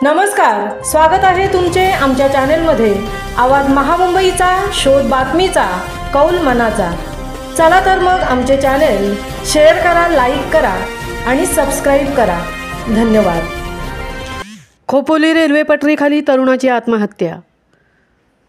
नमस्कार, स्वागत आहे तुमचे आमच्या चॅनेलमध्ये। आवाज महामुंबईचा, शोध बातमीचा, कौल मनाचा। चला तर मग आमचे चॅनेल शेअर करा, लाईक करा आणि सबस्क्राइब करा। धन्यवाद। खोपोली रेल्वे पटरीखाली तरुणाची आत्महत्या।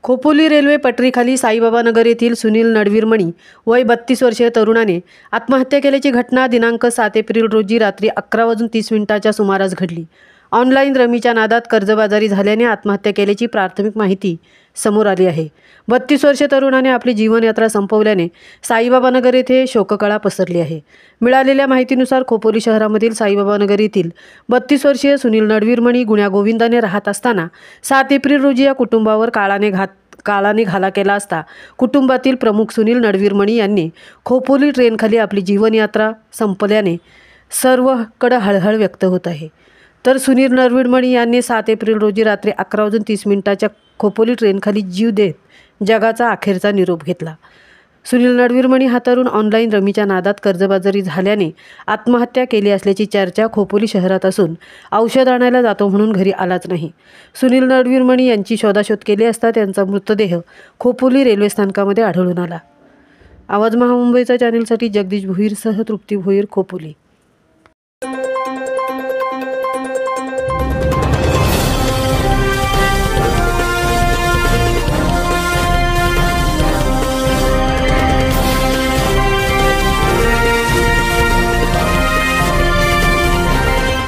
खोपोली रेल्वे पटरीखाली साईबाबा नगर येथील सुनील नडवीरमणी वय 32 वर्षीय तरुणाने आत्महत्या केल्याची घटना दिनांक 7 एप्रिल रोजी रात्री 11:30 सुमारास घडली। ऑनलाईन रमीच्या नादात कर्जबाजारी झाल्याने आत्महत्या केल्याची प्राथमिक माहिती समोर आली आहे। 32 वर्षीय तरुणाने आपली जीवनयात्रा संपवल्याने साईबाबा नगर येथे शोककळा पसरली आहे। मिळालेल्या माहितीनुसार खोपोली शहरामधील साईबाबा नगर येथील 32 वर्षीय सुनील नडवीरमणी गुण्यागोविंदाने राहत असताना 7 एप्रिल रोजी या कुटुंबावर काळाने घाला केला असता कुटुंबातील प्रमुख सुनील नडवीरमणी यांनी खोपोली ट्रेनखाली आपली जीवनयात्रा संपल्याने सर्वकडे हळहळ व्यक्त होत आहे। तर सुनील नडवीरमणी यांनी 7 एप्रिल रोजी रात्री 11:30 खोपोली ट्रेनखाली जीव देत जगाचा अखेरचा निरोप घेतला। सुनील नडवीरमणी हा तरुण ऑनलाईन रमीच्या नादात कर्जबाजारी झाल्याने आत्महत्या केली असल्याची चर्चा खोपोली शहरात असून औषध आणायला जातो म्हणून घरी आलाच नाही। सुनील नडवीरमणी यांची शोधाशोध केली असता त्यांचा मृतदेह खोपोली रेल्वे स्थानकामध्ये आढळून आला। आवाज महामुंबईचा चॅनेलसाठी जगदीश भोईरसह तृप्ती भोईर, खोपोली।